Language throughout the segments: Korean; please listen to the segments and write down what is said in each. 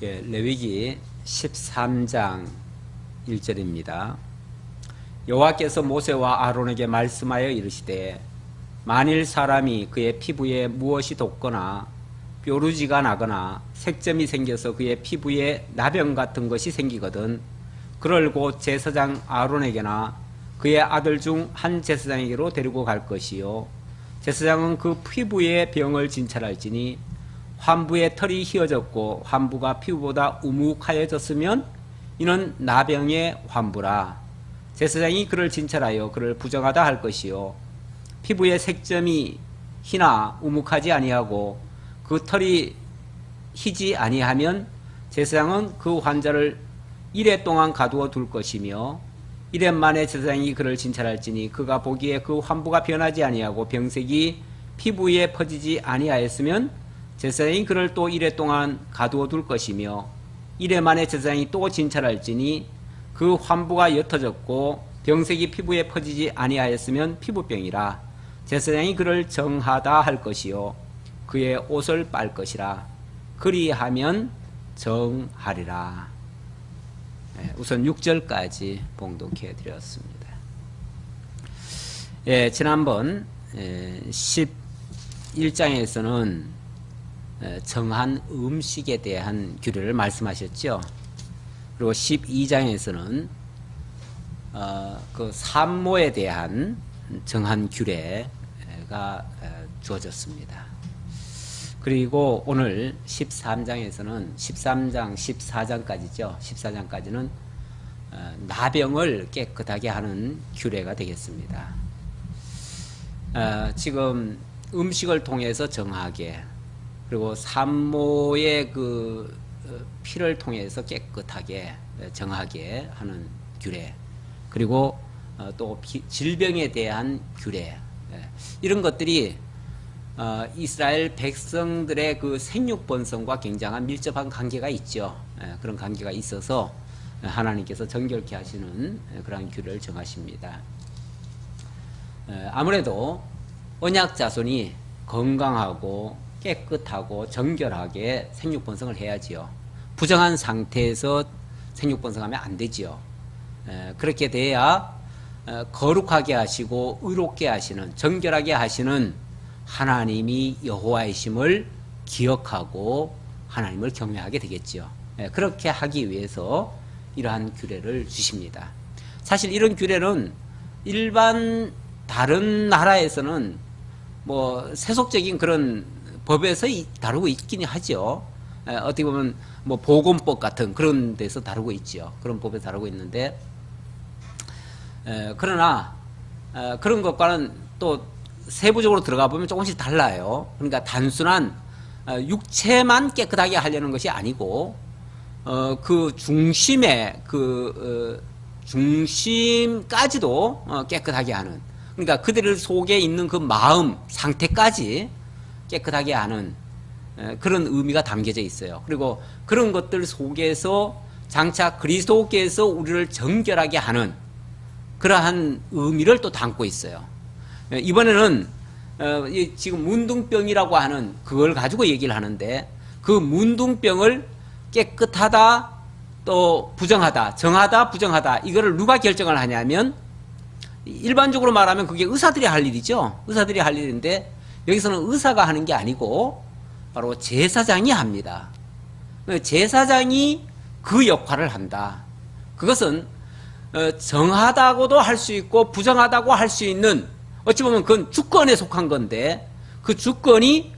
예, 레위기 13장 1절입니다. 여호와께서 모세와 아론에게 말씀하여 이르시되 만일 사람이 그의 피부에 무엇이 돋거나 뾰루지가 나거나 색점이 생겨서 그의 피부에 나병 같은 것이 생기거든 그를 곧 제사장 아론에게나 그의 아들 중 한 제사장에게로 데리고 갈 것이요 제사장은 그 피부의 병을 진찰할지니 환부의 털이 휘어졌고 환부가 피부보다 우묵하여졌으면 이는 나병의 환부라. 제사장이 그를 진찰하여 그를 부정하다 할 것이요 피부의 색점이 희나 우묵하지 아니하고 그 털이 희지 아니하면 제사장은 그 환자를 이레 동안 가두어 둘 것이며 이레 만에 제사장이 그를 진찰할지니 그가 보기에 그 환부가 변하지 아니하고 병색이 피부에 퍼지지 아니하였으면 제사장이 그를 또 이레 동안 가두어 둘 것이며 이레 만에 제사장이 또 진찰할지니 그 환부가 옅어졌고 병색이 피부에 퍼지지 아니하였으면 피부병이라. 제사장이 그를 정하다 할 것이요 그의 옷을 빨 것이라. 그리하면 정하리라. 우선 6절까지 봉독해 드렸습니다. 지난번 11장에서는 정한 음식에 대한 규례를 말씀하셨죠. 그리고 12장에서는 그 산모에 대한 정한 규례가 주어졌습니다. 그리고 오늘 13장에서는 13장, 14장까지죠. 14장까지는 나병을 깨끗하게 하는 규례가 되겠습니다. 지금 음식을 통해서 정하게 그리고 산모의 그 피를 통해서 깨끗하게 정하게 하는 규례 그리고 또 질병에 대한 규례 이런 것들이 이스라엘 백성들의 그 생육 번성과 굉장한 밀접한 관계가 있죠. 그런 관계가 있어서 하나님께서 정결케 하시는 그러한 규례를 정하십니다. 아무래도 언약 자손이 건강하고 깨끗하고 정결하게 생육 번성을 해야지요. 부정한 상태에서 생육 번성하면 안 되지요. 그렇게 돼야 거룩하게 하시고 의롭게 하시는 정결하게 하시는 하나님이 여호와이심을 기억하고 하나님을 경외하게 되겠지요. 그렇게 하기 위해서 이러한 규례를 주십니다. 사실 이런 규례는 일반 다른 나라에서는 뭐 세속적인 그런 법에서 다루고 있긴 하죠. 어떻게 보면 뭐 보건법 같은 그런 데서 다루고 있죠. 그런 법에서 다루고 있는데 그러나 그런 것과는 또 세부적으로 들어가 보면 조금씩 달라요. 그러니까 단순한 육체만 깨끗하게 하려는 것이 아니고 그 중심에 중심까지도 깨끗하게 하는 그러니까 그들 속에 있는 그 마음 상태까지 깨끗하게 하는 그런 의미가 담겨져 있어요. 그리고 그런 것들 속에서 장차 그리스도께서 우리를 정결하게 하는 그러한 의미를 또 담고 있어요. 이번에는 지금 문둥병이라고 하는 그걸 가지고 얘기를 하는데 그 문둥병을 깨끗하다 또 부정하다 정하다 부정하다 이거를 누가 결정을 하냐면 일반적으로 말하면 그게 의사들이 할 일이죠. 의사들이 할 일인데 여기서는 의사가 하는 게 아니고 바로 제사장이 합니다. 제사장이 그 역할을 한다. 그것은 정하다고도 할 수 있고 부정하다고 할 수 있는 어찌 보면 그건 주권에 속한 건데 그 주권이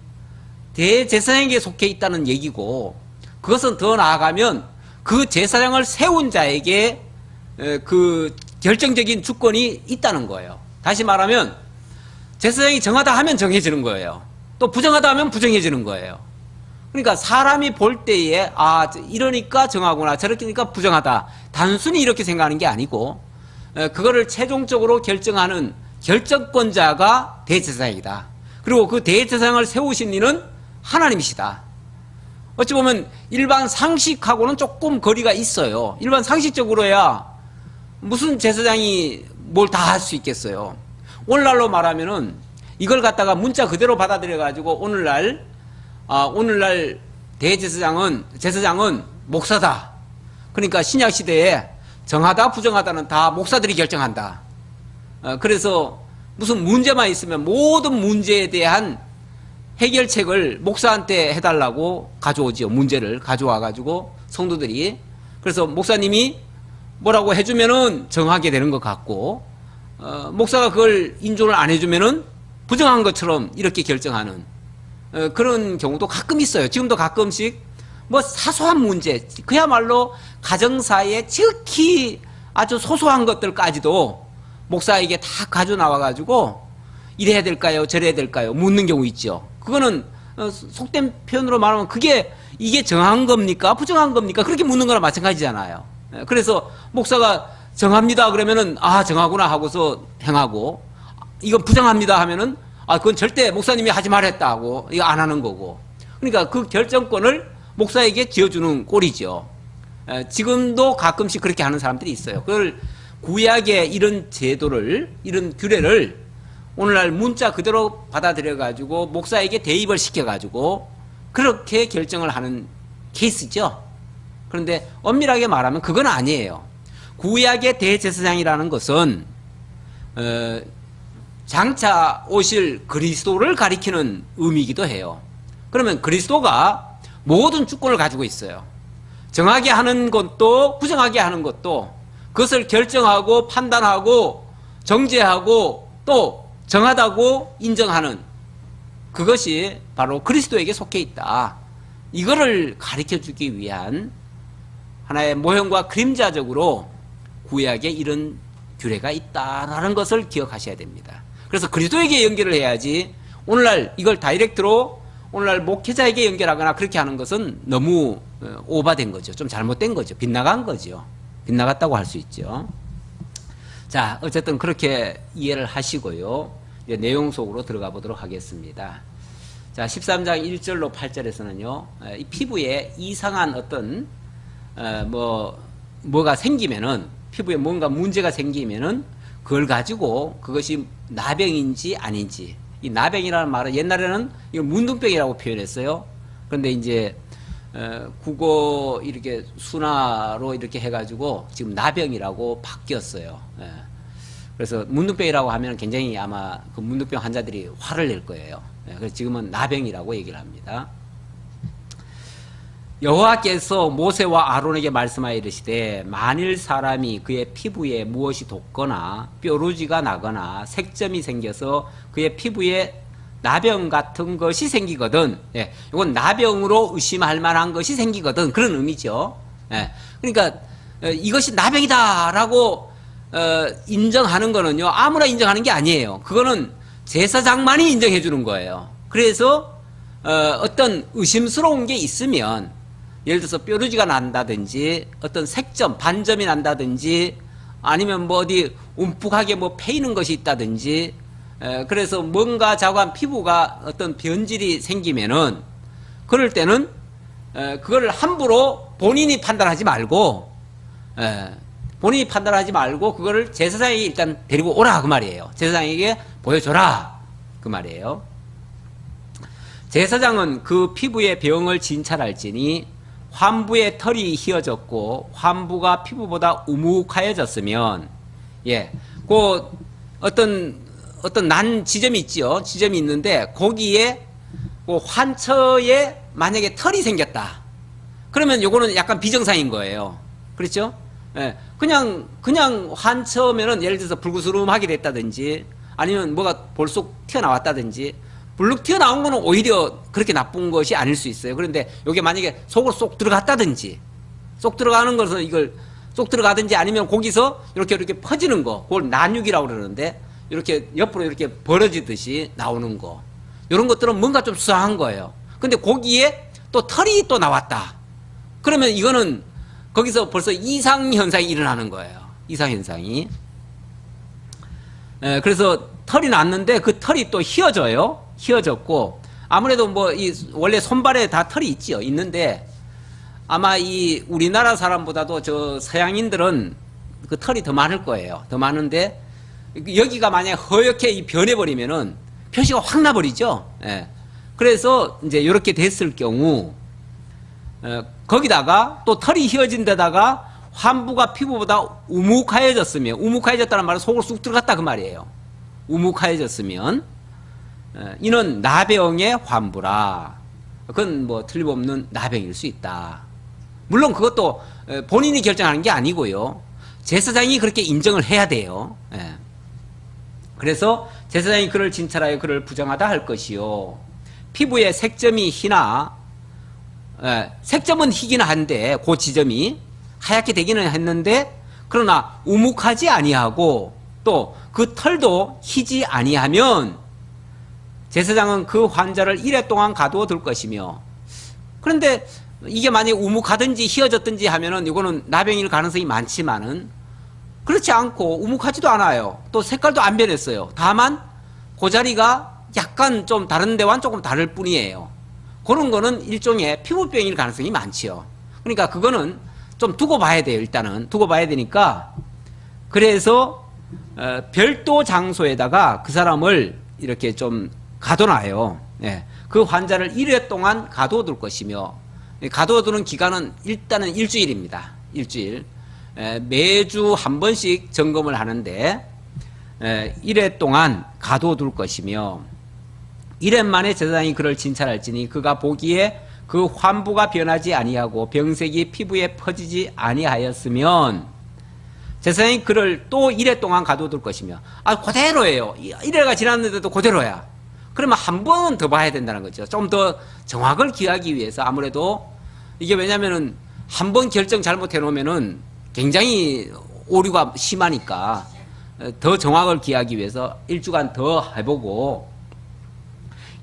대제사장에게 속해 있다는 얘기고 그것은 더 나아가면 그 제사장을 세운 자에게 그 결정적인 주권이 있다는 거예요. 다시 말하면 제사장이 정하다 하면 정해지는 거예요. 또 부정하다 하면 부정해지는 거예요. 그러니까 사람이 볼 때에 이러니까 정하구나 저러니까 부정하다 단순히 이렇게 생각하는 게 아니고 그거를 최종적으로 결정하는 결정권자가 대제사장이다. 그리고 그 대제사장을 세우신 이는 하나님이시다. 어찌 보면 일반 상식하고는 조금 거리가 있어요. 일반 상식적으로야 무슨 제사장이 뭘 다 할 수 있겠어요. 오늘날로 말하면은 이걸 갖다가 문자 그대로 받아들여 가지고 오늘날 제사장은 목사다. 그러니까 신약 시대에 정하다 부정하다는 다 목사들이 결정한다. 그래서 무슨 문제만 있으면 모든 문제에 대한 해결책을 목사한테 해달라고 가져오지요. 문제를 가져와가지고 성도들이. 그래서 목사님이 뭐라고 해주면은 정하게 되는 것 같고, 목사가 그걸 인정을 안 해주면은 부정한 것처럼 이렇게 결정하는 그런 경우도 가끔 있어요. 지금도 가끔씩 뭐 사소한 문제, 그야말로 가정사에 지극히 아주 소소한 것들까지도 목사에게 다 가져 나와가지고 이래야 될까요? 저래야 될까요? 묻는 경우 있죠. 그거는 속된 표현으로 말하면 그게 이게 정한 겁니까? 부정한 겁니까? 그렇게 묻는 거랑 마찬가지잖아요. 그래서 목사가 정합니다 그러면은 아 정하구나 하고서 행하고, 이건 부정합니다 하면은 아 그건 절대 목사님이 하지 말랬다 하고 이거 안 하는 거고. 그러니까 그 결정권을 목사에게 쥐어주는 꼴이죠. 지금도 가끔씩 그렇게 하는 사람들이 있어요. 그걸 구약의 이런 제도를, 이런 규례를 오늘날 문자 그대로 받아들여 가지고 목사에게 대입을 시켜 가지고 그렇게 결정을 하는 케이스죠. 그런데 엄밀하게 말하면 그건 아니에요. 구약의 대제사장이라는 것은 장차 오실 그리스도를 가리키는 의미이기도 해요. 그러면 그리스도가 모든 주권을 가지고 있어요. 정하게 하는 것도 부정하게 하는 것도, 그것을 결정하고 판단하고 정죄하고 또 정하다고 인정하는 그것이 바로 그리스도에게 속해 있다. 이거를 가르쳐주기 위한 하나의 모형과 그림자적으로 구약에 이런 규례가 있다라는 것을 기억하셔야 됩니다. 그래서 그리스도에게 연결을 해야지 오늘날 이걸 다이렉트로 오늘날 목회자에게 연결하거나 그렇게 하는 것은 너무 오바된 거죠. 좀 잘못된 거죠. 빗나간 거죠. 빗나갔다고 할 수 있죠. 자, 어쨌든 그렇게 이해를 하시고요. 이제 내용 속으로 들어가 보도록 하겠습니다. 자, 13장 1절로 8절에서는요, 이 피부에 이상한 어떤, 뭐가 생기면은, 피부에 뭔가 문제가 생기면은, 그걸 가지고 그것이 나병인지 아닌지. 이 나병이라는 말은 옛날에는 이걸 문둥병이라고 표현했어요. 그런데 이제, 국어 이렇게 순화로 이렇게 해가지고 지금 나병이라고 바뀌었어요. 그래서 문둥병이라고 하면 굉장히 아마 그 문둥병 환자들이 화를 낼 거예요. 그래서 지금은 나병이라고 얘기를 합니다. 여호와께서 모세와 아론에게 말씀하여 이르시되 만일 사람이 그의 피부에 무엇이 돋거나 뾰루지가 나거나 색점이 생겨서 그의 피부에 나병 같은 것이 생기거든, 이건 나병으로 의심할 만한 것이 생기거든, 그런 의미죠. 그러니까 이것이 나병이다라고 인정하는 거는요, 아무나 인정하는 게 아니에요. 그거는 제사장만이 인정해 주는 거예요. 그래서 어떤 의심스러운 게 있으면, 예를 들어서 뾰루지가 난다든지 어떤 색점, 반점이 난다든지 아니면 뭐 어디 움푹하게 뭐 패이는 것이 있다든지, 그래서 뭔가 자고한 피부가 어떤 변질이 생기면은 그럴 때는 그걸 함부로 본인이 판단하지 말고, 그거를 제사장에게 일단 데리고 오라 그 말이에요. 제사장에게 보여줘라 그 말이에요. 제사장은 그 피부의 병을 진찰할지니 환부의 털이 휘어졌고 환부가 피부보다 우묵하여졌으면, 그 어떤 난 지점이 있죠. 지점이 있는데 거기에 그 환처에 만약에 털이 생겼다. 그러면 요거는 약간 비정상인 거예요. 그렇죠? 그냥 환처면은 예를 들어서 불구스름하게 됐다든지 아니면 뭐가 볼속 튀어나왔다든지, 불룩 튀어나온 거는 오히려 그렇게 나쁜 것이 아닐 수 있어요. 그런데 요게 만약에 속으로 쏙 들어갔다든지, 쏙 들어가는 것은 이걸 쏙 들어가든지 아니면 거기서 이렇게 퍼지는 거, 그걸 난육이라고 그러는데 이렇게 옆으로 이렇게 벌어지듯이 나오는 거, 이런 것들은 뭔가 좀 수상한 거예요. 근데 거기에 또 털이 또 나왔다. 그러면 이거는 거기서 벌써 이상현상이 일어나는 거예요. 이상현상이. 그래서 털이 났는데 그 털이 또 휘어졌고, 아무래도 뭐 원래 손발에 다 털이 있죠. 있는데 아마 이 우리나라 사람보다도 저 서양인들은 그 털이 더 많을 거예요. 더 많은데 여기가 만약에 허옇게 변해버리면은 표시가 확 나버리죠. 그래서 이제 이렇게 됐을 경우 거기다가 또 털이 휘어진 데다가 환부가 피부보다 우묵하여졌으면, 우묵하여졌다는 말은 속으로 쑥 들어갔다 그 말이에요. 우묵하여졌으면 이는 나병의 환부라. 그건 뭐 틀림없는 나병일 수 있다. 물론 그것도 본인이 결정하는 게 아니고요. 제사장이 그렇게 인정을 해야 돼요. 예. 그래서 제사장이 그를 진찰하여 그를 부정하다 할 것이요. 피부에 색점이 희나, 색점은 희긴 한데 그 지점이 하얗게 되기는 했는데, 그러나 우묵하지 아니하고 또 그 털도 희지 아니하면 제사장은 그 환자를 이래 동안 가두어 둘 것이며, 그런데 이게 만약에 우묵하든지 휘어졌든지 하면은 이거는 나병일 가능성이 많지만은 그렇지 않고 우묵하지도 않아요. 또 색깔도 안 변했어요. 다만 그 자리가 약간 좀 다른 데와는 조금 다를 뿐이에요. 그런 거는 일종의 피부병일 가능성이 많지요. 그러니까 그거는 좀 두고 봐야 돼요. 일단은 두고 봐야 되니까, 그래서 별도 장소에다가 그 사람을 이렇게 좀 가둬놔요. 예. 그 환자를 1회 동안 가둬둘 것이며, 가둬두는 기간은 일단은 일주일입니다. 일주일. 매주 한 번씩 점검을 하는데 1회 동안 가둬둘 것이며, 1회 만에 제사장이 그를 진찰할지니 그가 보기에 그 환부가 변하지 아니하고 병색이 피부에 퍼지지 아니하였으면 제사장이 그를 또 1회 동안 가둬둘 것이며, 그대로예요. 1회가 지났는데도 그대로야. 그러면 한 번은 더 봐야 된다는 거죠. 좀 더 정확을 기하기 위해서. 아무래도 이게 왜냐면은 한 번 결정 잘못해 놓으면은 굉장히 오류가 심하니까 더 정확을 기하기 위해서 1주간 더 해보고,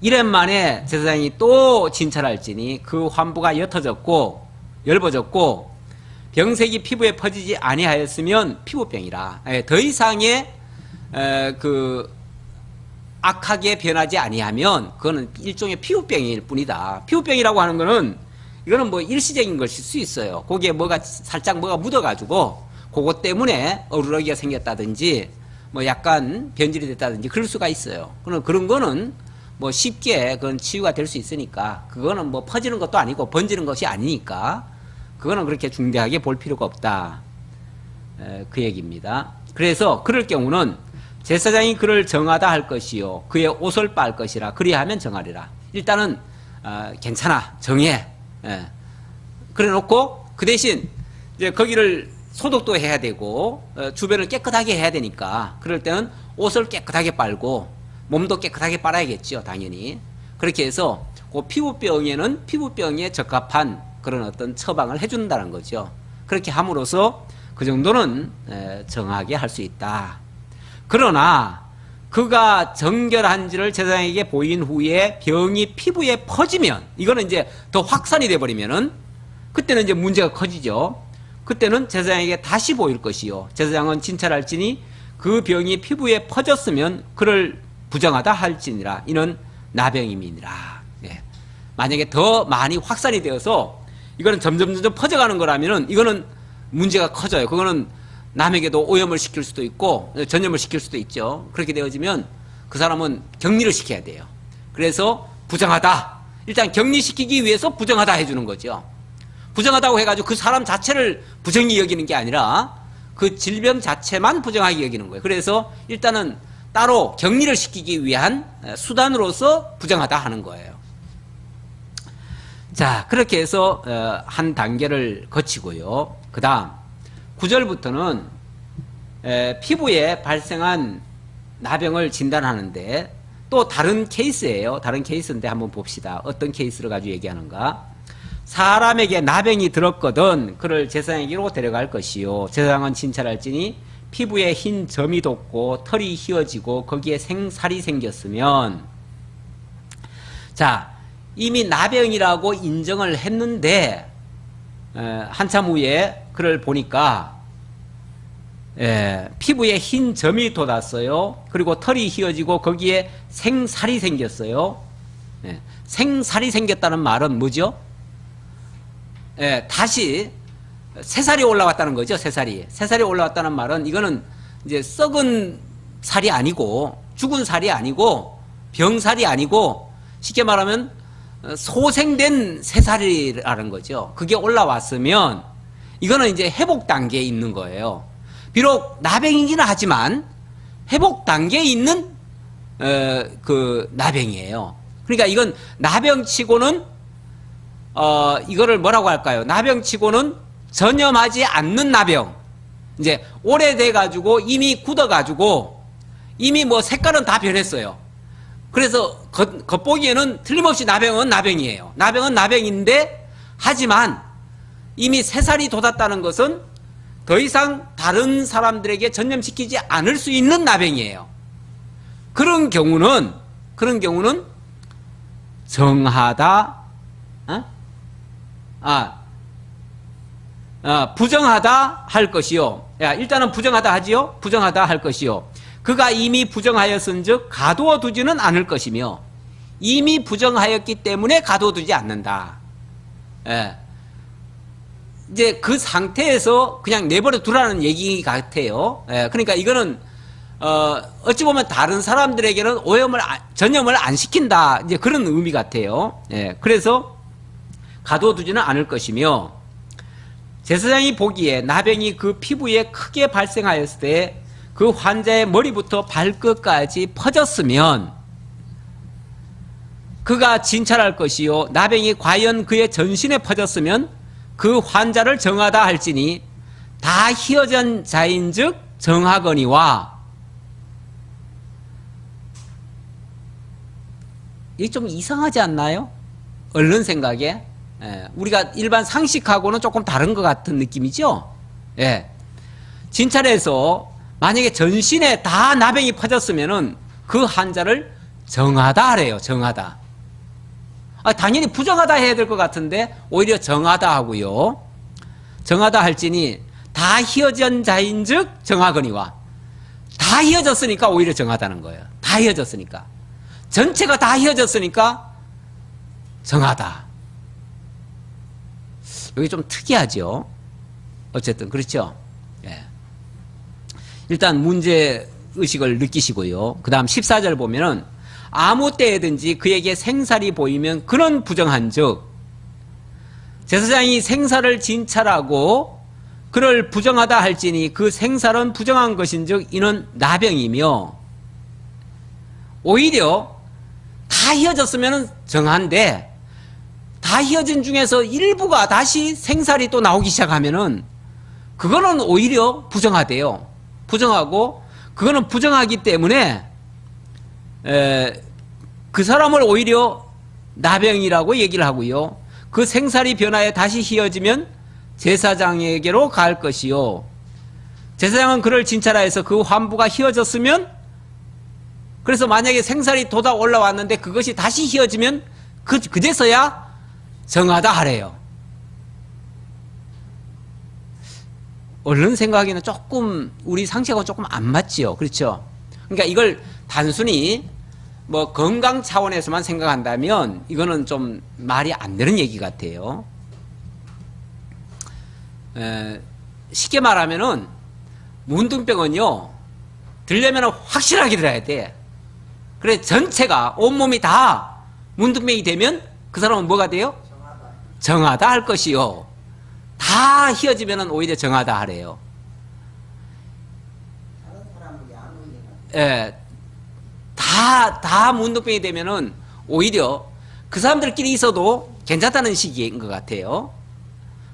1회 만에 제사장이 또 진찰할지니 그 환부가 옅어졌고 엷어졌고 병색이 피부에 퍼지지 아니하였으면 피부병이라. 더 이상의 그 악하게 변하지 아니하면 그거는 일종의 피부병일 뿐이다. 피부병이라고 하는 거는 이거는 뭐 일시적인 것일 수 있어요. 거기에 뭐가 살짝 뭐가 묻어가지고 그것 때문에 어루러기가 생겼다든지 뭐 약간 변질이 됐다든지 그럴 수가 있어요. 그런 거는 뭐 쉽게 그건 치유가 될 수 있으니까, 그거는 뭐 퍼지는 것도 아니고 번지는 것이 아니니까 그거는 그렇게 중대하게 볼 필요가 없다. 그 얘기입니다. 그래서 그럴 경우는 제사장이 그를 정하다 할 것이요 그의 옷을 빨 것이라 그리하면 정하리라. 일단은 괜찮아 정해. 그래 놓고 그 대신 이제 거기를 소독도 해야 되고 주변을 깨끗하게 해야 되니까, 그럴 때는 옷을 깨끗하게 빨고 몸도 깨끗하게 빨아야겠죠. 당연히. 그렇게 해서 그 피부병에는 피부병에 적합한 그런 어떤 처방을 해준다는 거죠. 그렇게 함으로써 그 정도는 정하게 할 수 있다. 그러나 그가 정결한지를 제사장에게 보인 후에 병이 피부에 퍼지면, 이거는 이제 더 확산이 돼버리면은 그때는 이제 문제가 커지죠. 그때는 제사장에게 다시 보일 것이요 제사장은 진찰할지니 그 병이 피부에 퍼졌으면 그를 부정하다 할지니라. 이는 나병임이니라. 네. 만약에 더 많이 확산이 되어서 이거는 점점 퍼져가는 거라면은 이거는 문제가 커져요. 그거는 남에게도 오염을 시킬 수도 있고 전염을 시킬 수도 있죠. 그렇게 되어지면 그 사람은 격리를 시켜야 돼요. 그래서 부정하다. 일단 격리시키기 위해서 부정하다 해주는 거죠. 부정하다고 해가지고 그 사람 자체를 부정히 여기는 게 아니라 그 질병 자체만 부정하게 여기는 거예요. 그래서 일단은 따로 격리를 시키기 위한 수단으로서 부정하다 하는 거예요. 자, 그렇게 해서 한 단계를 거치고요. 그 다음 9절부터는 피부에 발생한 나병을 진단하는데 또 다른 케이스예요. 다른 케이스인데 한번 봅시다. 어떤 케이스를 가지고 얘기하는가. 사람에게 나병이 들었거든 그를 제사장에게로 데려갈 것이요 제사장은 진찰할지니 피부에 흰 점이 돋고 털이 휘어지고 거기에 생살이 생겼으면, 자, 이미 나병이라고 인정을 했는데 한참 후에 그를 보니까 피부에 흰 점이 돋았어요. 그리고 털이 휘어지고 거기에 생살이 생겼어요. 생살이 생겼다는 말은 뭐죠? 다시 새살이 올라왔다는 거죠. 새살이 올라왔다는 말은 이거는 이제 썩은 살이 아니고 죽은 살이 아니고 병살이 아니고 쉽게 말하면 소생된 새살이라는 거죠. 그게 올라왔으면 이거는 이제 회복 단계에 있는 거예요. 비록 나병이기는 하지만 회복 단계에 있는 그 나병이에요. 그러니까 이건 나병치고는 이거를 뭐라고 할까요? 나병치고는 전염하지 않는 나병. 이제 오래돼 가지고 이미 굳어 가지고 이미 뭐 색깔은 다 변했어요. 그래서 겉보기에는 틀림없이 나병은 나병이에요. 나병은 나병인데 하지만 이미 새살이 돋았다는 것은 더 이상 다른 사람들에게 전염시키지 않을 수 있는 나병이에요. 그런 경우는 정하다, 부정하다 할 것이요. 일단은 부정하다 하지요. 부정하다 할 것이요. 그가 이미 부정하였은즉 가두어 두지는 않을 것이며 이미 부정하였기 때문에 가두어 두지 않는다. 이제 그 상태에서 그냥 내버려 두라는 얘기 같아요. 그러니까 이거는 어찌 보면 다른 사람들에게는 전염을 안 시킨다. 이제 그런 의미 같아요. 그래서 가두어 두지는 않을 것이며 제사장이 보기에 나병이 그 피부에 크게 발생하였을 때 그 환자의 머리부터 발끝까지 퍼졌으면 그가 진찰할 것이요 나병이 과연 그의 전신에 퍼졌으면 그 환자를 정하다 할지니 다 희어진 자인즉 정하거니와. 이게 좀 이상하지 않나요? 얼른 생각에. 우리가 일반 상식하고는 조금 다른 것 같은 느낌이죠. 진찰해서 만약에 전신에 다 나병이 퍼졌으면은 그 환자를 정하다 하래요. 정하다. 당연히 부정하다 해야 될 것 같은데 오히려 정하다 하고요. 정하다 할지니 다 희어진 자인즉 정하거니와. 다 희어졌으니까 오히려 정하다는 거예요. 다 희어졌으니까. 전체가 다 희어졌으니까 정하다. 여기 좀 특이하죠. 어쨌든 그렇죠. 일단 문제의식을 느끼시고요. 그 다음 14절 보면은 아무 때에든지 그에게 생살이 보이면 그는 부정한즉 제사장이 생살을 진찰하고 그를 부정하다 할지니 그 생살은 부정한 것인즉 이는 나병이며. 오히려 다 희어졌으면 정한데 다 희어진 중에서 일부가 다시 생살이 또 나오기 시작하면은 그거는 오히려 부정하대요. 부정하고 그거는 부정하기 때문에 그 사람을 오히려 나병이라고 얘기를 하고요. 그 생살이 변하여 다시 희어지면 제사장에게로 갈 것이요. 제사장은 그를 진찰하여서 그 환부가 희어졌으면, 그래서 만약에 생살이 돋아 올라왔는데 그것이 다시 희어지면 그제서야 정하다 하래요. 얼른 생각하기는 조금 우리 상식하고 조금 안 맞지요. 그렇죠? 그러니까 이걸 단순히 뭐 건강 차원에서만 생각한다면 이거는 좀 말이 안 되는 얘기 같아요. 쉽게 말하면은 문둥병은요 들려면 확실하게 들어야 돼. 그래 전체가 온몸이 다 문둥병이 되면 그 사람은 뭐가 돼요? 정하다 할 것이요. 다 휘어지면 오히려 정하다 하래요. 다 문둥병이 되면은 오히려 그 사람들끼리 있어도 괜찮다는 시기인 것 같아요.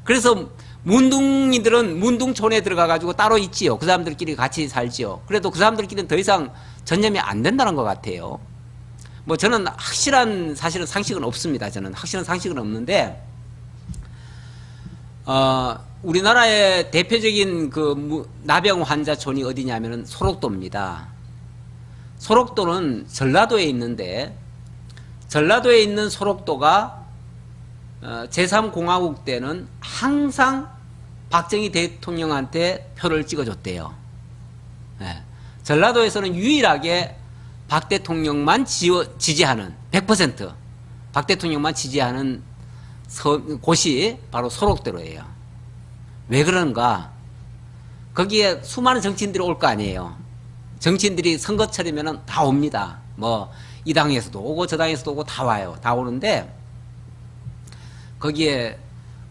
그래서 문둥이들은 문둥촌에 들어가가지고 따로 있지요. 그 사람들끼리 같이 살지요. 그래도 그 사람들끼리는 더 이상 전염이 안 된다는 것 같아요. 뭐 저는 확실한 사실은 상식은 없습니다. 저는 확실한 상식은 없는데, 우리나라의 대표적인 그 나병 환자촌이 어디냐면은 소록도입니다. 소록도는 전라도에 있는데, 전라도에 있는 소록도가 제3공화국 때는 항상 박정희 대통령한테 표를 찍어줬대요. 전라도에서는 유일하게 박 대통령만 지지하는 100% 박 대통령만 지지하는 곳이 바로 소록도로예요. 왜 그런가? 거기에 수많은 정치인들이 올 거 아니에요. 정치인들이 선거철이면 다 옵니다. 뭐 이 당에서도 오고 저 당에서도 오고 다 와요. 다 오는데 거기에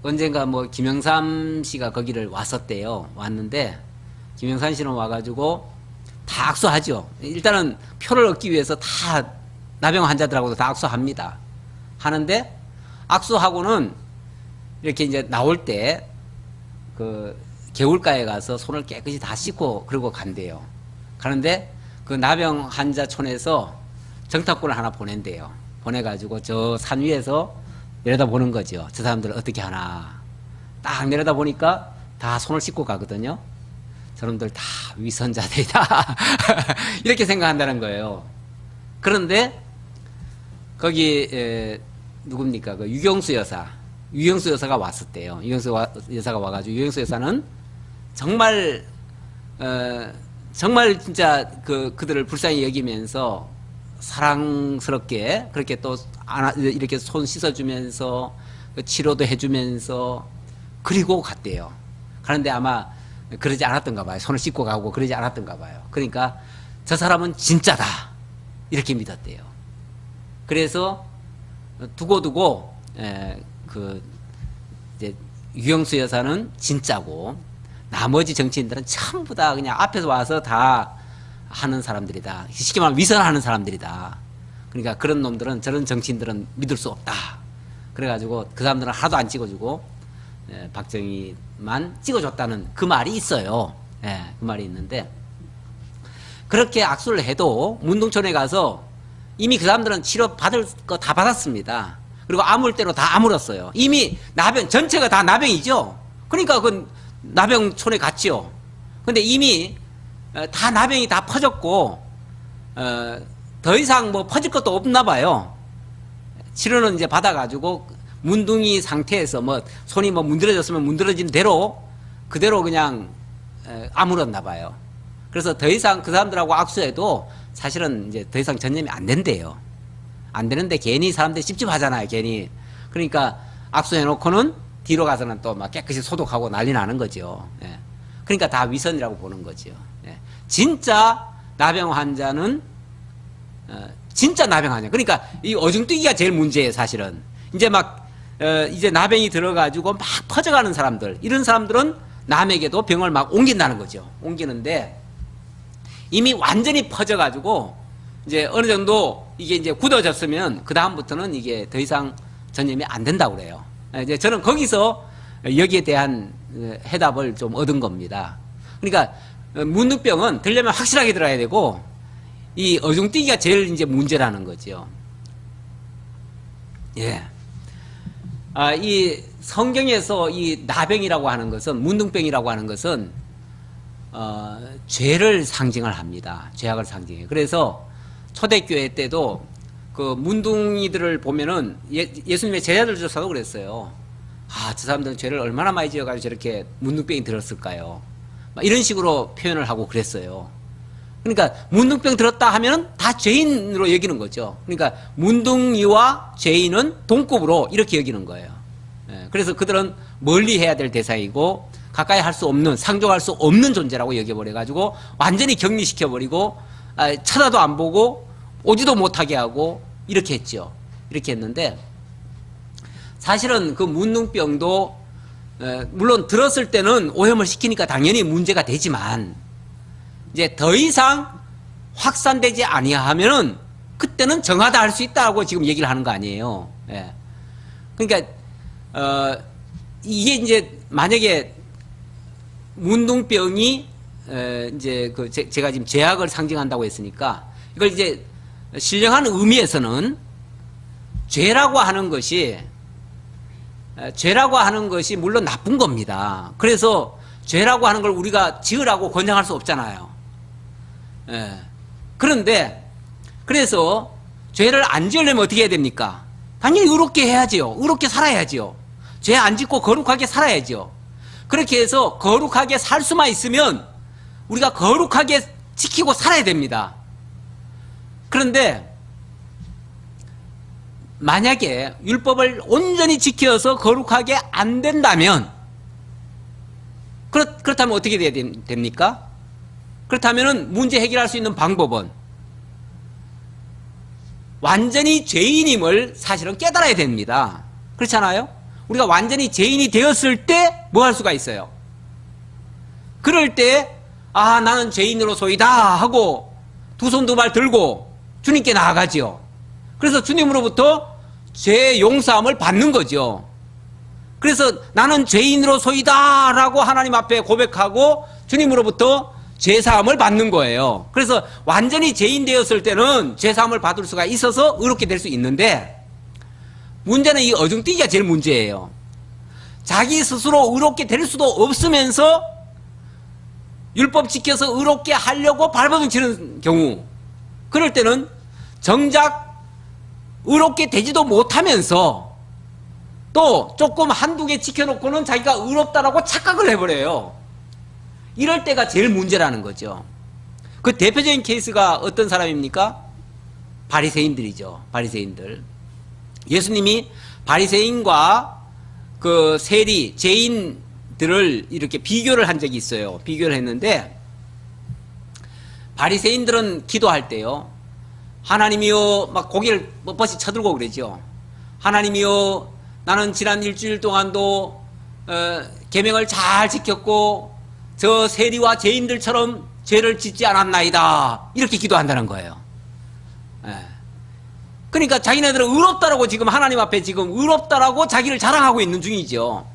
언젠가 뭐 김영삼 씨가 거기를 왔었대요. 왔는데 김영삼 씨는 와가지고 다 악수하죠. 일단은 표를 얻기 위해서 다 나병 환자들하고도 다 악수합니다. 하는데 악수하고는 이렇게 이제 나올 때 그 개울가에 가서 손을 깨끗이 다 씻고 그러고 간대요. 가는데 그 나병 환자촌에서 정탁군을 하나 보낸대요. 보내가지고 저 산 위에서 내려다보는 거죠. 저 사람들 어떻게 하나. 딱 내려다보니까 다 손을 씻고 가거든요. 저놈들 다 위선자들이다. 이렇게 생각한다는 거예요. 그런데 거기 누굽니까? 그 유경수 여사가 왔었대요. 유경수 여사가 와가지고 유경수 여사는 정말 정말 진짜 그들을 불쌍히 여기면서 사랑스럽게 그렇게 또 이렇게 손 씻어주면서 치료도 해주면서 그리고 갔대요. 가는데 아마 그러지 않았던가 봐요. 손을 씻고 가고 그러지 않았던가 봐요. 그러니까 저 사람은 진짜다 이렇게 믿었대요. 그래서 두고두고 이제 유경수 여사는 진짜고 나머지 정치인들은 전부 다 그냥 앞에서 와서 다 하는 사람들이다. 쉽게 말하면 위선하는 사람들이다. 그러니까 그런 놈들은 저런 정치인들은 믿을 수 없다. 그래가지고 그 사람들은 하나도 안 찍어주고 박정희만 찍어줬다는 그 말이 있어요. 그 말이 있는데 그렇게 악수를 해도 문동촌에 가서 이미 그 사람들은 치료 받을 거 다 받았습니다. 그리고 아물 대로 다 아물었어요. 이미 나병 전체가 다 나병이죠. 그러니까 그 나병촌에 갔지요. 근데 이미 다 나병이 다 퍼졌고 더 이상 뭐 퍼질 것도 없나 봐요. 치료는 이제 받아가지고 문둥이 상태에서 뭐 손이 뭐 문드러졌으면 문드러진 대로 그대로 그냥 아물었나 봐요. 그래서 더 이상 그 사람들하고 악수해도 사실은 이제 더 이상 전염이 안 된대요. 안 되는데 괜히 사람들이 찝찝하잖아요. 괜히. 그러니까 악수해놓고는 뒤로 가서는 또 막 깨끗이 소독하고 난리 나는 거죠. 그러니까 다 위선이라고 보는 거죠. 진짜 나병 환자는 진짜 나병 환자. 그러니까 이 어중뛰기가 제일 문제예요. 사실은 이제 막 이제 나병이 들어가지고 막 퍼져가는 사람들, 이런 사람들은 남에게도 병을 막 옮긴다는 거죠. 옮기는데 이미 완전히 퍼져가지고 이제 어느 정도 이게 이제 굳어졌으면 그 다음부터는 이게 더 이상 전염이 안 된다고 그래요. 이제 저는 거기서 여기에 대한 해답을 좀 얻은 겁니다. 그러니까 문둥병은 들려면 확실하게 들어야 되고 이 어중뛰기가 제일 이제 문제라는 거죠. 예. 이 성경에서 이 나병이라고 하는 것은, 문둥병이라고 하는 것은 죄를 상징을 합니다. 죄악을 상징해요. 그래서 초대교회 때도 그 문둥이들을 보면은 예수님의 제자들 조사도 그랬어요. 저 사람들은 죄를 얼마나 많이 지어가지고 저렇게 문둥병이 들었을까요? 막 이런 식으로 표현을 하고 그랬어요. 그러니까 문둥병 들었다 하면은 다 죄인으로 여기는 거죠. 그러니까 문둥이와 죄인은 동급으로 이렇게 여기는 거예요. 그래서 그들은 멀리 해야 될 대상이고 가까이 할 수 없는, 상종할 수 없는 존재라고 여겨버려가지고 완전히 격리시켜버리고 쳐다도 안 보고 오지도 못하게 하고 이렇게 했죠. 이렇게 했는데 사실은 그 문둥병도 물론 들었을 때는 오염을 시키니까 당연히 문제가 되지만 이제 더 이상 확산되지 아니하면은 그때는 정하다 할 수 있다고 지금 얘기를 하는 거 아니에요. 그러니까 이게 이제 만약에 문둥병이 이제 제가 지금 죄악을 상징한다고 했으니까 이걸 이제 신령한 의미에서는 죄라고 하는 것이 물론 나쁜 겁니다. 그래서 죄라고 하는 걸 우리가 지으라고 권장할 수 없잖아요. 그런데 그래서 죄를 안 지으려면 어떻게 해야 됩니까? 당연히 의롭게 해야지요. 의롭게 살아야지요. 죄 안 짓고 거룩하게 살아야죠. 그렇게 해서 거룩하게 살 수만 있으면 우리가 거룩하게 지키고 살아야 됩니다. 그런데 만약에 율법을 온전히 지켜서 거룩하게 안 된다면 그렇다면 어떻게 돼야 됩니까? 그렇다면 문제 해결할 수 있는 방법은 완전히 죄인임을 사실은 깨달아야 됩니다. 그렇잖아요? 우리가 완전히 죄인이 되었을 때 뭐 할 수가 있어요? 그럴 때 아, 나는 죄인으로소이다 하고 두 손 두 발 들고 주님께 나아가지요. 그래서 주님으로부터 죄 용서함을 받는 거죠. 그래서 나는 죄인으로소이다 라고 하나님 앞에 고백하고 주님으로부터 죄사함을 받는 거예요. 그래서 완전히 죄인 되었을 때는 죄사함을 받을 수가 있어서 의롭게 될 수 있는데, 문제는 이 어중뛰기가 제일 문제예요. 자기 스스로 의롭게 될 수도 없으면서 율법 지켜서 의롭게 하려고 발버둥 치는 경우, 그럴 때는 정작 의롭게 되지도 못하면서 또 조금 한두 개 지켜놓고는 자기가 의롭다라고 착각을 해버려요. 이럴 때가 제일 문제라는 거죠. 그 대표적인 케이스가 어떤 사람입니까? 바리새인들이죠. 바리새인들. 예수님이 바리새인과 그 세리, 죄인들을 이렇게 비교를 한 적이 있어요. 비교를 했는데, 바리새인들은 기도할 때요, 하나님이여, 막 고개를 뻣뻣이 쳐들고 그러죠. 하나님이여, 나는 지난 일주일 동안도 계명을 잘 지켰고 저 세리와 죄인들처럼 죄를 짓지 않았나이다. 이렇게 기도한다는 거예요. 그러니까 자기네들은 의롭다라고 지금 하나님 앞에 지금 의롭다라고 자기를 자랑하고 있는 중이죠.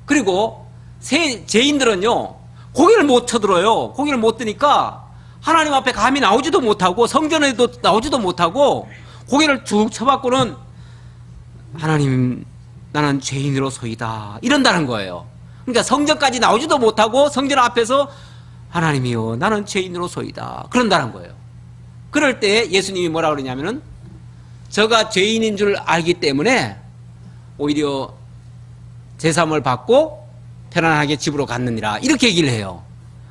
그리고 죄인들은요, 고개를 못 쳐들어요. 고개를 못 드니까 하나님 앞에 감히 나오지도 못하고 성전에도 나오지도 못하고 고개를 쭉 쳐받고는 하나님, 나는 죄인으로소이다 이런다는 거예요. 그러니까 성전까지 나오지도 못하고 성전 앞에서 하나님이요, 나는 죄인으로소이다 그런다는 거예요. 그럴 때 예수님이 뭐라 그러냐면은, 저가 죄인인 줄 알기 때문에 오히려 제사함을 받고 편안하게 집으로 갔느니라 이렇게 얘기를 해요.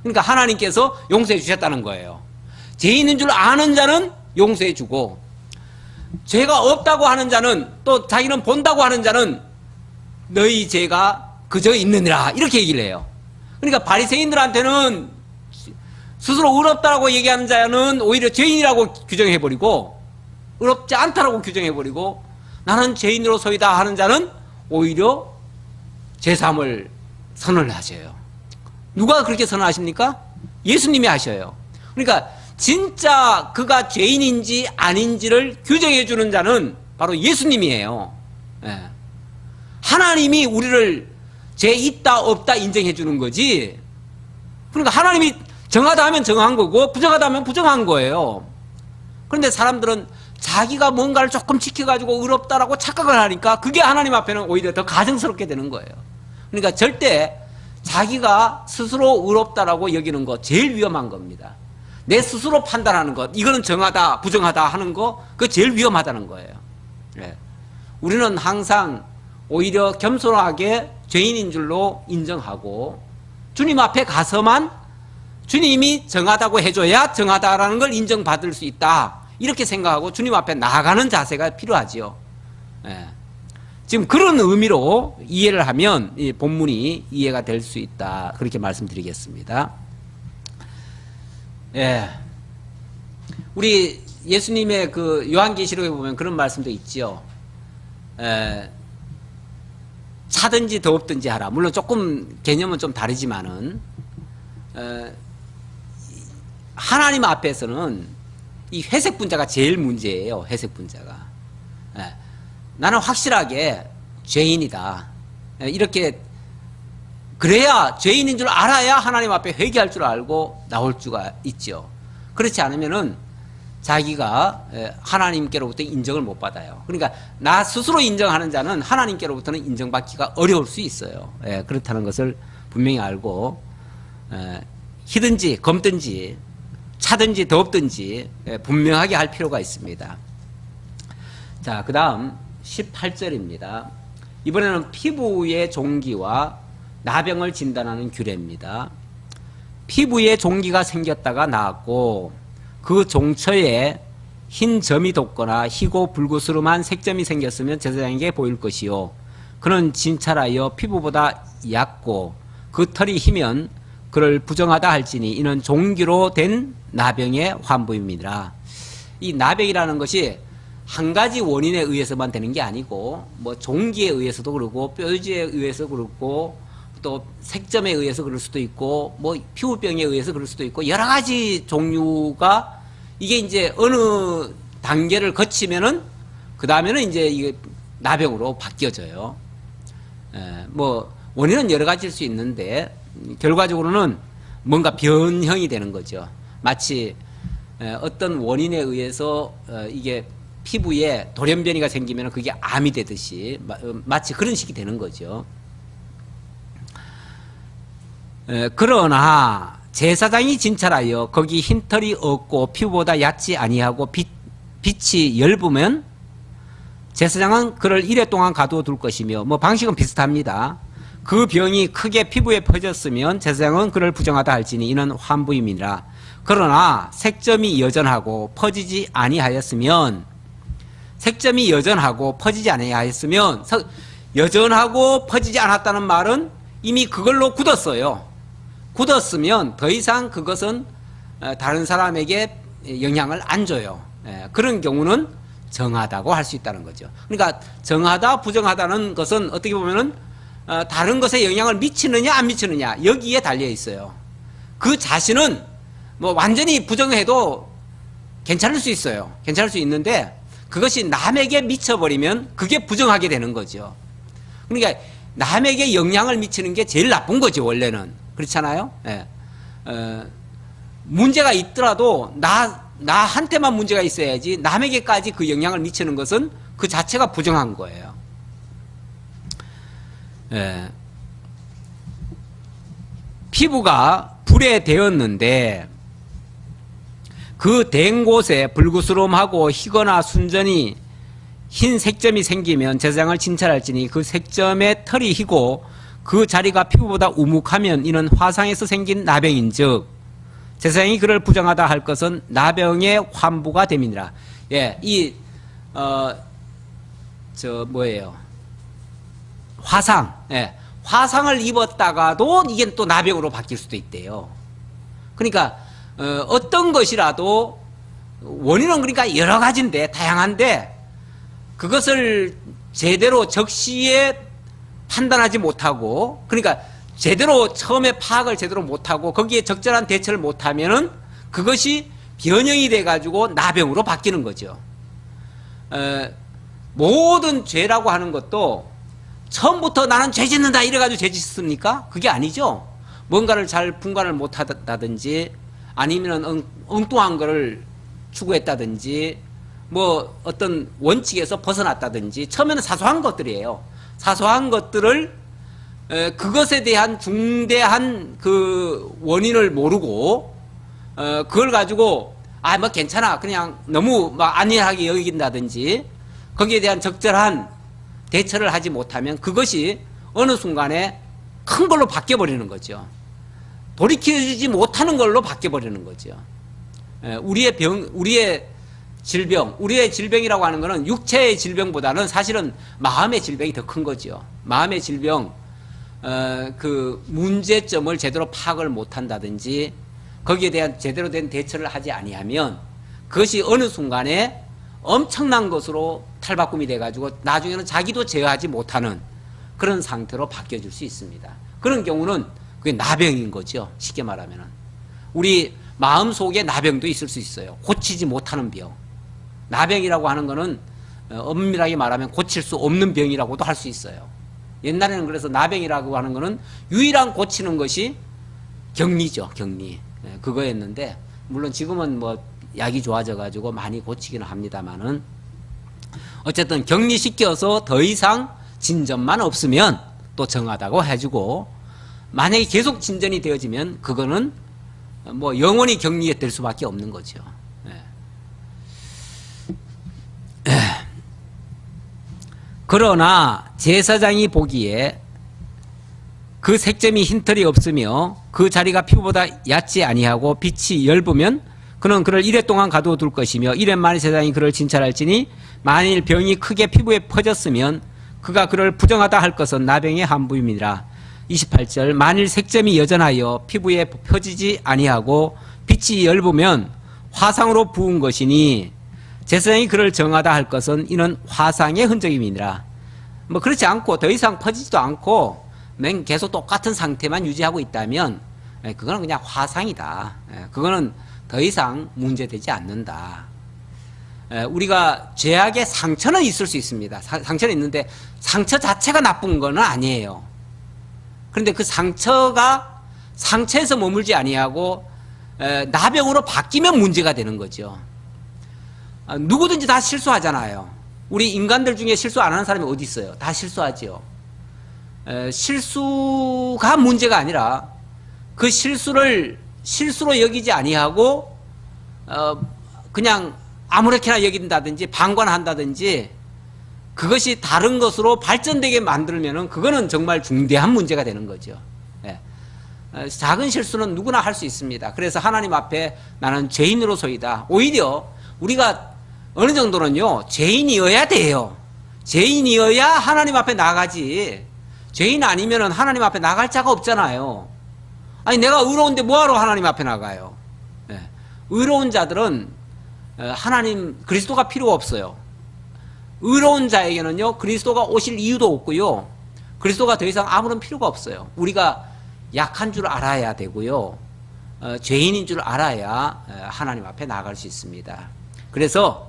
그러니까 하나님께서 용서해 주셨다는 거예요. 죄인인 줄 아는 자는 용서해 주고, 죄가 없다고 하는 자는, 또 자기는 본다고 하는 자는 너희 죄가 그저 있느니라 이렇게 얘기를 해요. 그러니까 바리새인들한테는 스스로 의롭다라고 얘기하는 자는 오히려 죄인이라고 규정해버리고, 의롭지 않다라고 규정해버리고, 나는 죄인으로소이다 하는 자는 오히려 죄사함을 선언을 하셔요. 누가 그렇게 선언하십니까? 예수님이 하셔요. 그러니까 진짜 그가 죄인인지 아닌지를 규정해 주는 자는 바로 예수님이에요. 예. 하나님이 우리를 죄 있다 없다 인정해 주는 거지. 그러니까 하나님이 정하다 하면 정한 거고 부정하다 하면 부정한 거예요. 그런데 사람들은 자기가 뭔가를 조금 지켜가지고 의롭다라고 착각을 하니까 그게 하나님 앞에는 오히려 더 가증스럽게 되는 거예요. 그러니까 절대 자기가 스스로 의롭다라고 여기는 거 제일 위험한 겁니다. 내 스스로 판단하는 것, 이거는 정하다 부정하다 하는 거, 그거 제일 위험하다는 거예요. 네. 우리는 항상 오히려 겸손하게 죄인인 줄로 인정하고 주님 앞에 가서만 주님이 정하다고 해줘야 정하다라는 걸 인정받을 수 있다 이렇게 생각하고 주님 앞에 나아가는 자세가 필요하지요. 예. 지금 그런 의미로 이해를 하면 이 본문이 이해가 될 수 있다 그렇게 말씀드리겠습니다. 예. 우리 예수님의 그 요한계시록에 보면 그런 말씀도 있지요. 차든지 더없든지 하라. 물론 조금 개념은 좀 다르지만은 하나님 앞에서는 이 회색 분자가 제일 문제예요. 회색 분자가. 나는 확실하게 죄인이다. 이렇게 그래야, 죄인인 줄 알아야 하나님 앞에 회개할 줄 알고 나올 수가 있죠. 그렇지 않으면은 자기가 하나님께로부터 인정을 못 받아요. 그러니까 나 스스로 인정하는 자는 하나님께로부터는 인정받기가 어려울 수 있어요. 그렇다는 것을 분명히 알고 희든지 검든지 차든지 더없든지 분명하게 할 필요가 있습니다. 자, 그 다음 18절입니다. 이번에는 피부의 종기와 나병을 진단하는 규례입니다. 피부에 종기가 생겼다가 나았고 그 종처에 흰 점이 돋거나 희고 불구스름한 색점이 생겼으면 제사장에게 보일 것이요, 그는 진찰하여 피부보다 얕고 그 털이 희면 그를 부정하다 할지니 이는 종기로 된 나병의 환부입니다. 이 나병이라는 것이 한 가지 원인에 의해서만 되는 게 아니고 뭐 종기에 의해서도 그렇고 뼈지에 의해서 그렇고 또 색점에 의해서 그럴 수도 있고 뭐 피부병에 의해서 그럴 수도 있고 여러 가지 종류가 이게 이제 어느 단계를 거치면은 그 다음에는 이제 이게 나병으로 바뀌어져요. 뭐 원인은 여러 가지일 수 있는데 결과적으로는 뭔가 변형이 되는 거죠. 마치 어떤 원인에 의해서 이게 피부에 돌연변이가 생기면 그게 암이 되듯이 마치 그런 식이 되는 거죠. 그러나 제사장이 진찰하여 거기 흰털이 없고 피부보다 얕지 아니하고 빛이 엷으면 제사장은 그를 이래 동안 가두어 둘 것이며 뭐 방식은 비슷합니다. 그 병이 크게 피부에 퍼졌으면 제사장은 그를 부정하다 할지니 이는 환부임이니라. 그러나 색점이 여전하고 퍼지지 아니하였으면 색점이 여전하고 퍼지지 아니하였으면 여전하고 퍼지지 않았다는 말은 이미 그걸로 굳었어요. 굳었으면 더 이상 그것은 다른 사람에게 영향을 안 줘요. 그런 경우는 정하다고 할 수 있다는 거죠. 그러니까 정하다 부정하다는 것은 어떻게 보면은 다른 것에 영향을 미치느냐 안 미치느냐 여기에 달려 있어요. 그 자신은 뭐 완전히 부정해도 괜찮을 수 있어요. 괜찮을 수 있는데 그것이 남에게 미쳐버리면 그게 부정하게 되는 거죠. 그러니까 남에게 영향을 미치는 게 제일 나쁜 거죠. 원래는 그렇잖아요. 예. 문제가 있더라도 나한테만 문제가 있어야지 남에게까지 그 영향을 미치는 것은 그 자체가 부정한 거예요. 예. 피부가 불에 데었는데 그 댄 곳에 불구스름하고 희거나 순전히 흰 색점이 생기면 제사장을 진찰할지니 그 색점의 털이 희고 그 자리가 피부보다 우묵하면 이는 화상에서 생긴 나병인즉 제사장이 그를 부정하다 할 것은 나병의 환부가 됨이니라. 예, 화상. 예, 화상을 입었다가도 이게 또 나병으로 바뀔 수도 있대요. 그러니까 어떤 것이라도 원인은 그러니까 여러 가지인데 다양한데 그것을 제대로 적시에 판단하지 못하고 그러니까 제대로 처음에 파악을 제대로 못하고 거기에 적절한 대처를 못하면은 그것이 변형이 돼가지고 나병으로 바뀌는 거죠. 모든 죄라고 하는 것도 처음부터 나는 죄 짓는다 이래가지고 죄 짓습니까? 그게 아니죠. 뭔가를 잘 분간을 못하다든지 아니면 엉뚱한 거를 추구했다든지 뭐 어떤 원칙에서 벗어났다든지 처음에는 사소한 것들이에요. 사소한 것들을 그것에 대한 중대한 그 원인을 모르고 그걸 가지고 뭐 괜찮아 그냥 너무 막 안일하게 여긴다든지 거기에 대한 적절한 대처를 하지 못하면 그것이 어느 순간에 큰 걸로 바뀌어 버리는 거죠. 돌이키지 못하는 걸로 바뀌어 버리는 거죠. 우리의 질병이라고 하는 것은 육체의 질병보다는 사실은 마음의 질병이 더 큰 거죠. 마음의 질병, 그 문제점을 제대로 파악을 못한다든지 거기에 대한 제대로 된 대처를 하지 아니하면 그것이 어느 순간에 엄청난 것으로 탈바꿈이 돼가지고 나중에는 자기도 제어하지 못하는 그런 상태로 바뀌어질 수 있습니다. 그런 경우는 그게 나병인 거죠. 쉽게 말하면은 우리 마음 속에 나병도 있을 수 있어요. 고치지 못하는 병. 나병이라고 하는 거는 엄밀하게 말하면 고칠 수 없는 병이라고도 할 수 있어요. 옛날에는 그래서 나병이라고 하는 거는 유일한 고치는 것이 격리죠. 격리. 그거였는데 물론 지금은 뭐 약이 좋아져 가지고 많이 고치기는 합니다만은 어쨌든 격리시켜서 더 이상 진전만 없으면 또 정하다고 해주고 만약에 계속 진전이 되어지면 그거는 뭐 영원히 격리가 될 수밖에 없는 거죠. 그러나 제사장이 보기에 그 색점이 흰털이 없으며 그 자리가 피부보다 얕지 아니하고 빛이 엷으면 그는 그를 이래 동안 가두어 둘 것이며 이래 만일 제사장이 그를 진찰할지니 만일 병이 크게 피부에 퍼졌으면 그가 그를 부정하다 할 것은 나병의 환부임이니라. 28절 만일 색점이 여전하여 피부에 펴지지 아니하고 빛이 엷으면 화상으로 부은 것이니 제사장이 그를 정하다 할 것은 이는 화상의 흔적임이니라. 뭐 그렇지 않고 더 이상 퍼지지도 않고 맨 계속 똑같은 상태만 유지하고 있다면 그거는 그냥 화상이다. 그거는 더 이상 문제되지 않는다. 우리가 죄악의 상처는 있을 수 있습니다. 상처는 있는데 상처 자체가 나쁜 건 아니에요. 그런데 그 상처가 상처에서 머물지 아니하고 나병으로 바뀌면 문제가 되는 거죠. 누구든지 다 실수하잖아요. 우리 인간들 중에 실수 안 하는 사람이 어디 있어요? 다 실수하죠. 실수가 문제가 아니라 그 실수를 실수로 여기지 아니하고 그냥 아무렇게나 여긴다든지 방관한다든지 그것이 다른 것으로 발전되게 만들면은 그거는 정말 중대한 문제가 되는 거죠. 작은 실수는 누구나 할 수 있습니다. 그래서 하나님 앞에 나는 죄인으로서이다. 오히려 우리가 어느 정도는요, 죄인이어야 돼요. 죄인이어야 하나님 앞에 나가지. 죄인 아니면은 하나님 앞에 나갈 자가 없잖아요. 아니, 내가 의로운데 뭐하러 하나님 앞에 나가요? 의로운 자들은 하나님, 그리스도가 필요가 없어요. 의로운 자에게는요, 그리스도가 오실 이유도 없고요. 그리스도가 더 이상 아무런 필요가 없어요. 우리가 약한 줄 알아야 되고요. 죄인인 줄 알아야 하나님 앞에 나갈 수 있습니다. 그래서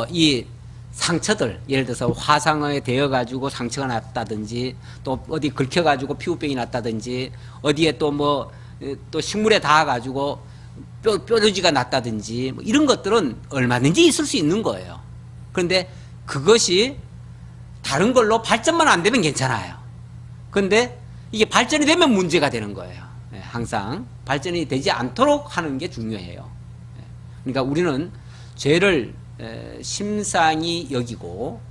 이 상처들, 예를 들어서 화상에 대어가지고 상처가 났다든지, 또 어디 긁혀가지고 피부병이 났다든지, 어디에 또 식물에 닿아가지고 뾰루지가 났다든지, 이런 것들은 얼마든지 있을 수 있는 거예요. 그런데 그것이 다른 걸로 발전만 안 되면 괜찮아요. 그런데 이게 발전이 되면 문제가 되는 거예요. 항상 발전이 되지 않도록 하는 게 중요해요. 그러니까 우리는 죄를 심상히 여기고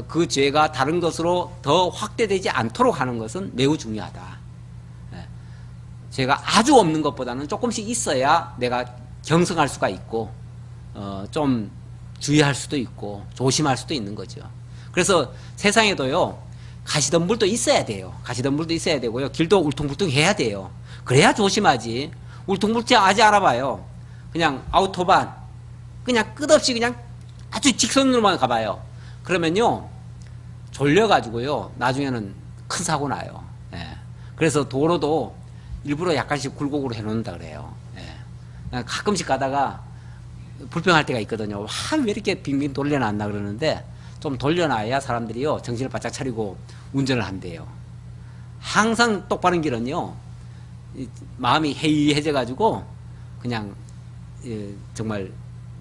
그 죄가 다른 것으로 더 확대되지 않도록 하는 것은 매우 중요하다. 죄가 아주 없는 것보다는 조금씩 있어야 내가 경성할 수가 있고 좀 주의할 수도 있고 조심할 수도 있는 거죠. 그래서 세상에도요, 가시덤불도 있어야 돼요. 가시덤불도 있어야 되고요. 길도 울퉁불퉁 해야 돼요. 그래야 조심하지. 울퉁불퉁하지 않아봐요. 그냥 아우토반, 그냥 끝없이 그냥 아주 직선으로만 가봐요. 그러면요, 졸려가지고요, 나중에는 큰 사고 나요. 그래서 도로도 일부러 약간씩 굴곡으로 해놓는다 그래요. 가끔씩 가다가 불평할 때가 있거든요. 왜 이렇게 빙빙 돌려놨나 그러는데, 좀 돌려놔야 사람들이요, 정신을 바짝 차리고 운전을 한대요. 항상 똑바른 길은요, 마음이 해이해져가지고 그냥 정말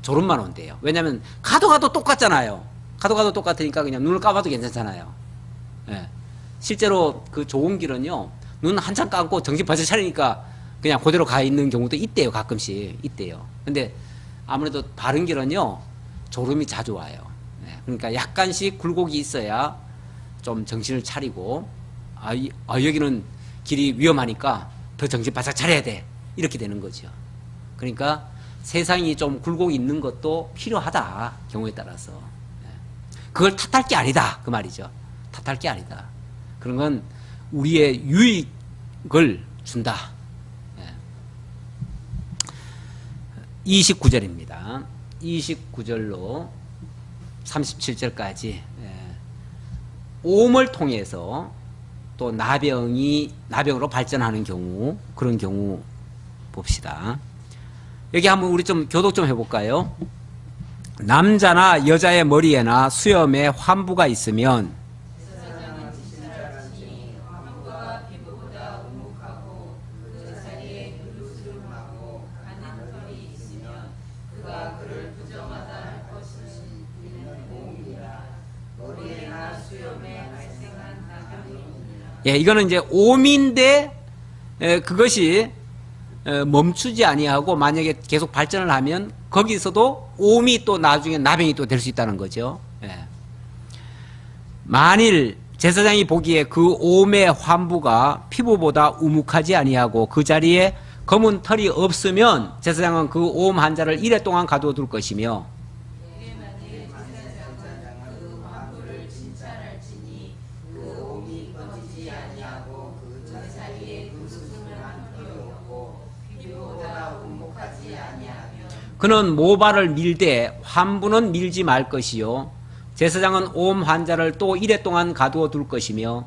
졸음만 온대요. 왜냐하면 가도 똑같잖아요. 가도 똑같으니까 그냥 눈을 감아도 괜찮잖아요. 실제로 그 좋은 길은요, 눈 한참 감고 정신 바짝 차리니까 그냥 그대로 가 있는 경우도 있대요. 가끔씩 있대요. 근데 아무래도 바른 길은요, 졸음이 자주 와요. 그러니까 약간씩 굴곡이 있어야 좀 정신을 차리고, 여기는 길이 위험하니까 더 정신 바짝 차려야 돼, 이렇게 되는 거죠. 그러니까 세상이 좀 굴곡이 있는 것도 필요하다, 경우에 따라서. 그걸 탓할 게 아니다, 그 말이죠. 탓할 게 아니다. 그런 건 우리의 유익을 준다. 29절입니다. 29절로 37절까지 오음을 통해서 또 나병으로 발전하는 경우, 그런 경우 봅시다. 여기 한번 우리 좀 교독 좀 해볼까요? 남자나 여자의 머리에나 수염에 환부가 있으면 이거는 이제 오미인데 그것이 멈추지 아니하고 만약에 계속 발전을 하면 거기서도 오미 또 나중에 나병이 또 될 수 있다는 거죠. 만일 제사장이 보기에 그 오음의 환부가 피부보다 우묵하지 아니하고 그 자리에 검은 털이 없으면 제사장은 그 오음 환자를 이래 동안 가두어 둘 것이며, 그는 모발을 밀되 환부는 밀지 말 것이요 제사장은 옴 환자를 또 이래 동안 가두어 둘 것이며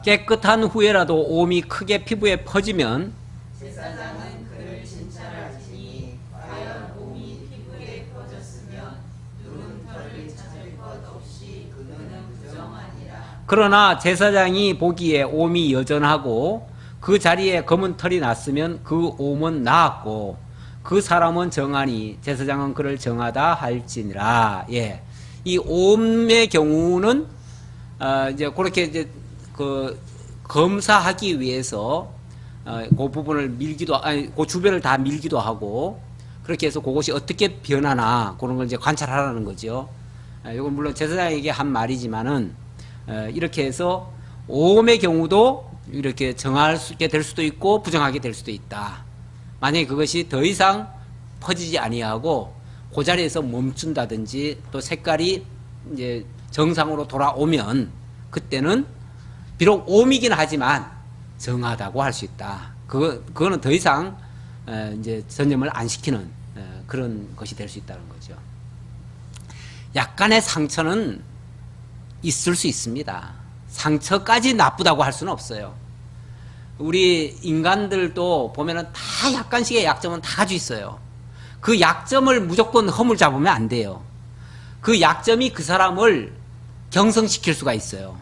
깨끗한 후에라도 옴이 크게 피부에 퍼지면 제사장은 그를 진찰할지니 과연 옴이 피부에 퍼졌으면 누른 털을 찾을 것 없이 그는 부정하니라. 그러나 제사장이 보기에 옴이 여전하고 그 자리에 검은 털이 났으면 그 옴은 나았고 그 사람은 정하니 제사장은 그를 정하다 할지니라. 예, 이 옴의 경우는 이제 그렇게 이제 그 검사하기 위해서 그 부분을 밀기도 그 주변을 다 밀기도 하고 그렇게 해서 그것이 어떻게 변하나 그런 걸 이제 관찰하라는 거죠. 이건 물론 제사장에게 한 말이지만은 이렇게 해서 옴의 경우도 이렇게 정하게 될 수도 있고 부정하게 될 수도 있다. 만약에 그것이 더 이상 퍼지지 아니하고 그 자리에서 멈춘다든지 또 색깔이 이제 정상으로 돌아오면 그때는 비록 옴이긴 하지만 정하다고 할 수 있다. 그거는 더 이상 이제 전염을 안 시키는 그런 것이 될 수 있다는 거죠. 약간의 상처는 있을 수 있습니다. 상처까지 나쁘다고 할 수는 없어요. 우리 인간들도 보면은 다 약간씩의 약점은 다 가지고 있어요. 그 약점을 무조건 허물 잡으면 안 돼요. 그 약점이 그 사람을 경성시킬 수가 있어요.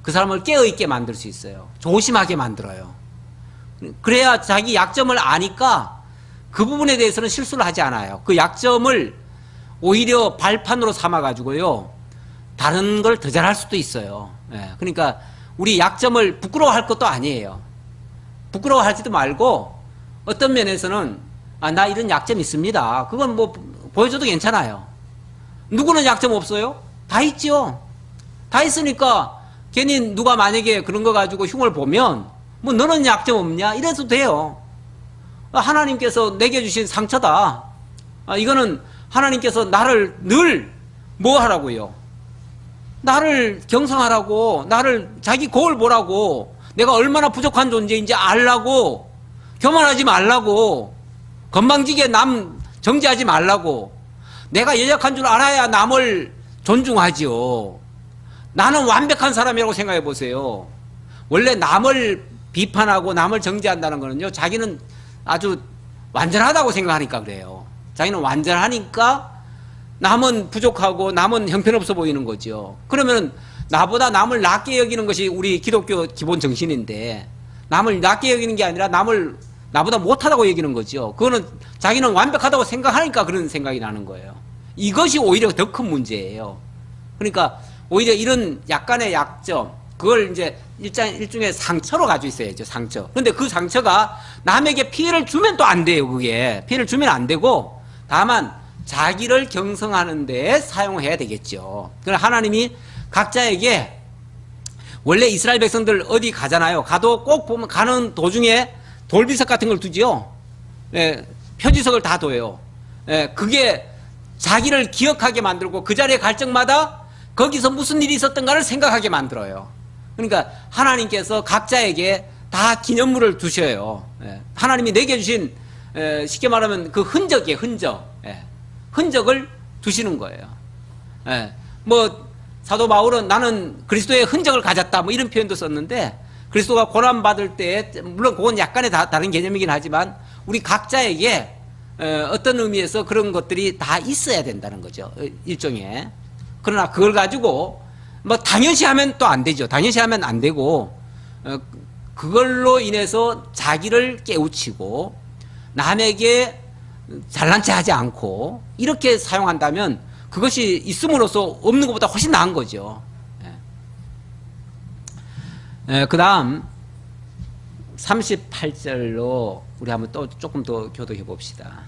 그 사람을 깨어있게 만들 수 있어요. 조심하게 만들어요. 그래야 자기 약점을 아니까 그 부분에 대해서는 실수를 하지 않아요. 그 약점을 오히려 발판으로 삼아가지고요. 다른 걸 더 잘할 수도 있어요. 예, 그러니까 우리 약점을 부끄러워할 것도 아니에요. 부끄러워하지도 말고 어떤 면에서는 나 이런 약점 있습니다. 그건 뭐 보여줘도 괜찮아요. 누구는 약점 없어요? 다 있죠. 다 있으니까 괜히 누가 만약에 그런 거 가지고 흉을 보면 뭐 너는 약점 없냐? 이래도 돼요. 하나님께서 내게 주신 상처다. 이거는 하나님께서 나를 늘 뭐 하라고요? 나를 경성하라고, 나를 자기 거울 보라고, 내가 얼마나 부족한 존재인지 알라고, 교만하지 말라고, 건방지게 남 정죄하지 말라고, 내가 연약한 줄 알아야 남을 존중하지요. 나는 완벽한 사람이라고 생각해 보세요. 원래 남을 비판하고 남을 정죄한다는 거는요, 자기는 아주 완전하다고 생각하니까 그래요. 자기는 완전하니까 남은 부족하고 남은 형편없어 보이는 거죠. 그러면 나보다 남을 낮게 여기는 것이 우리 기독교 기본 정신인데, 남을 낮게 여기는 게 아니라 남을 나보다 못하다고 여기는 거죠. 그거는 자기는 완벽하다고 생각하니까 그런 생각이 나는 거예요. 이것이 오히려 더 큰 문제예요. 그러니까 오히려 이런 약간의 약점, 그걸 이제 일종의 상처로 가지고 있어야죠, 상처. 그런데 그 상처가 남에게 피해를 주면 또 안 돼요, 그게. 피해를 주면 안 되고, 다만 자기를 경성하는 데 사용해야 되겠죠. 그러나 하나님이 각자에게, 원래 이스라엘 백성들 어디 가잖아요. 가도 꼭 보면 가는 도중에 돌비석 같은 걸 두지요. 예, 표지석을 다 둬요. 예, 그게 자기를 기억하게 만들고 그 자리에 갈 적마다 거기서 무슨 일이 있었던가를 생각하게 만들어요. 그러니까 하나님께서 각자에게 다 기념물을 두셔요. 예. 하나님이 내게 주신 쉽게 말하면 그 흔적이에요. 흔적. 예. 흔적을 두시는 거예요. 예. 뭐 사도 바울은 나는 그리스도의 흔적을 가졌다 뭐 이런 표현도 썼는데, 그리스도가 고난받을 때 물론 그건 약간의 다른 개념이긴 하지만 우리 각자에게 어떤 의미에서 그런 것들이 다 있어야 된다는 거죠. 일종의. 그러나 그걸 가지고 뭐 당연시 하면 또 안 되죠. 당연시 하면 안 되고, 그걸로 인해서 자기를 깨우치고 남에게 잘난 체 하지 않고 이렇게 사용한다면 그것이 있음으로써 없는 것보다 훨씬 나은 거죠. 그 다음 38절로 우리 한번 또 조금 더 교독해 봅시다.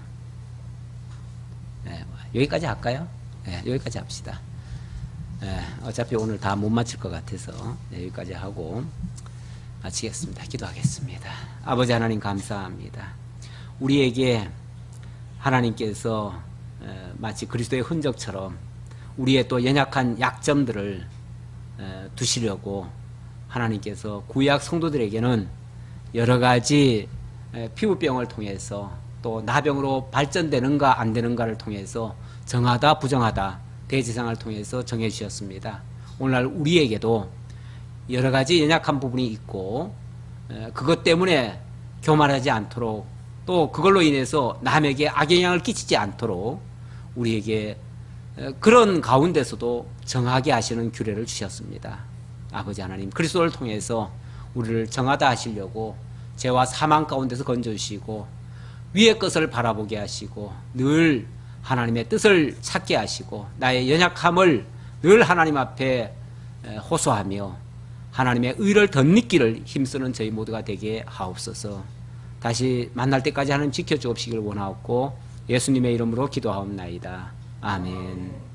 여기까지 할까요? 여기까지 합시다. 어차피 오늘 다 못 마칠 것 같아서 여기까지 하고, 마치겠습니다. 기도하겠습니다. 아버지 하나님 감사합니다. 우리에게 하나님께서 마치 그리스도의 흔적처럼 우리의 또 연약한 약점들을 두시려고 하나님께서 구약 성도들에게는 여러 가지 피부병을 통해서 또 나병으로 발전되는가 안 되는가를 통해서 정하다 부정하다 대제사장을 통해서 정해 주셨습니다. 오늘날 우리에게도 여러 가지 연약한 부분이 있고 그것 때문에 교만하지 않도록 또 그걸로 인해서 남에게 악영향을 끼치지 않도록 우리에게 그런 가운데서도 정하게 하시는 규례를 주셨습니다. 아버지 하나님, 그리스도를 통해서 우리를 정하다 하시려고 죄와 사망 가운데서 건져주시고 위의 것을 바라보게 하시고 늘 하나님의 뜻을 찾게 하시고 나의 연약함을 늘 하나님 앞에 호소하며 하나님의 의를 덧입기를 힘쓰는 저희 모두가 되게 하옵소서. 다시 만날 때까지 하나님 지켜주옵시길 원하옵고 예수님의 이름으로 기도하옵나이다. 아멘.